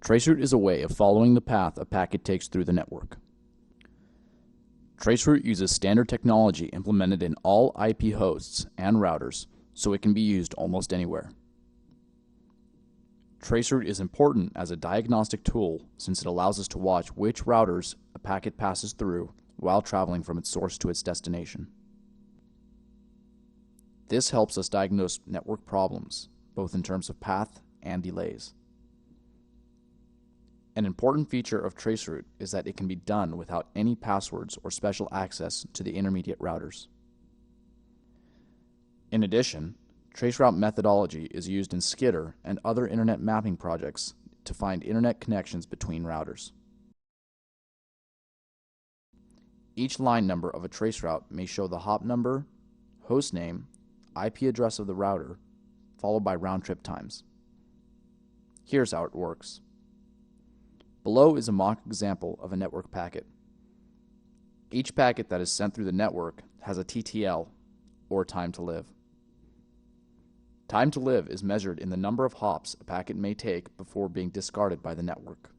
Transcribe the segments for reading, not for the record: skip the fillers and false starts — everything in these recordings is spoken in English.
Traceroute is a way of following the path a packet takes through the network. Traceroute uses standard technology implemented in all IP hosts and routers, so it can be used almost anywhere. Traceroute is important as a diagnostic tool since it allows us to watch which routers a packet passes through while traveling from its source to its destination. This helps us diagnose network problems, both in terms of path and delays. An important feature of Traceroute is that it can be done without any passwords or special access to the intermediate routers. In addition, Traceroute methodology is used in SCIDR and other internet mapping projects to find internet connections between routers. Each line number of a traceroute may show the hop number, host name, IP address of the router, followed by round-trip times. Here's how it works. Below is a mock example of a network packet. Each packet that is sent through the network has a TTL, or time to live. Time to live is measured in the number of hops a packet may take before being discarded by the network.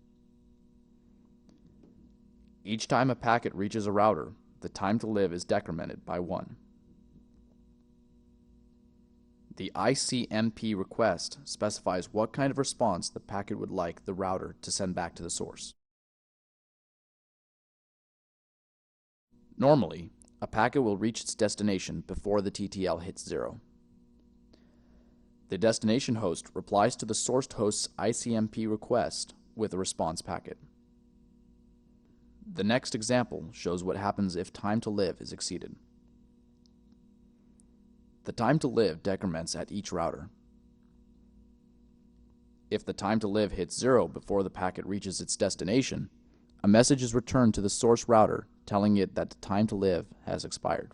Each time a packet reaches a router, the time to live is decremented by 1. The ICMP request specifies what kind of response the packet would like the router to send back to the source. Normally, a packet will reach its destination before the TTL hits 0. The destination host replies to the sourced host's ICMP request with a response packet. The next example shows what happens if time to live is exceeded. The time to live decrements at each router. If the time to live hits 0 before the packet reaches its destination, a message is returned to the source router telling it that the time to live has expired.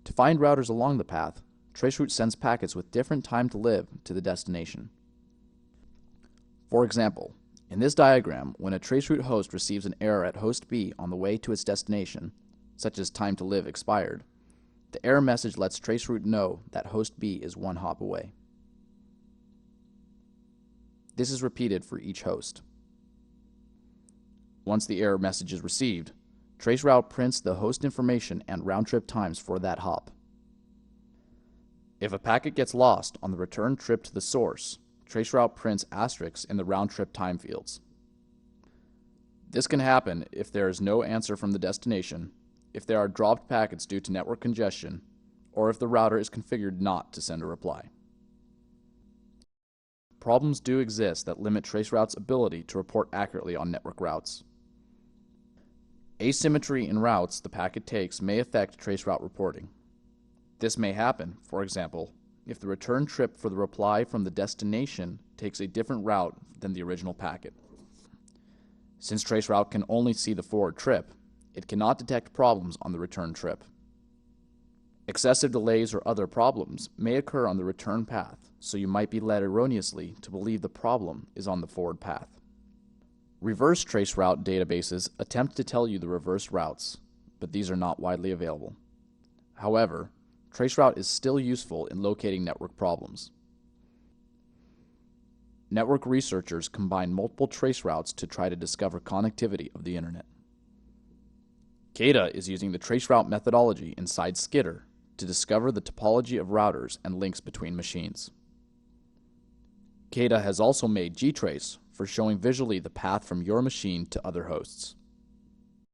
To find routers along the path, Traceroute sends packets with different time to live to the destination. For example, in this diagram, when a Traceroute host receives an error at host B on the way to its destination, such as time to live expired, the error message lets Traceroute know that host B is 1 hop away. This is repeated for each host. Once the error message is received, Traceroute prints the host information and round-trip times for that hop. If a packet gets lost on the return trip to the source, Traceroute prints asterisks in the round-trip time fields. This can happen if there is no answer from the destination, if there are dropped packets due to network congestion, or if the router is configured not to send a reply. Problems do exist that limit Traceroute's ability to report accurately on network routes. Asymmetry in routes the packet takes may affect Traceroute reporting. This may happen, for example, if the return trip for the reply from the destination takes a different route than the original packet. Since Traceroute can only see the forward trip, it cannot detect problems on the return trip. Excessive delays or other problems may occur on the return path, so you might be led erroneously to believe the problem is on the forward path. Reverse traceroute databases attempt to tell you the reverse routes, but these are not widely available. However, Traceroute is still useful in locating network problems. Network researchers combine multiple traceroutes to try to discover connectivity of the internet. CAIDA is using the traceroute methodology inside SCIDR to discover the topology of routers and links between machines. CAIDA has also made gtrace for showing visually the path from your machine to other hosts.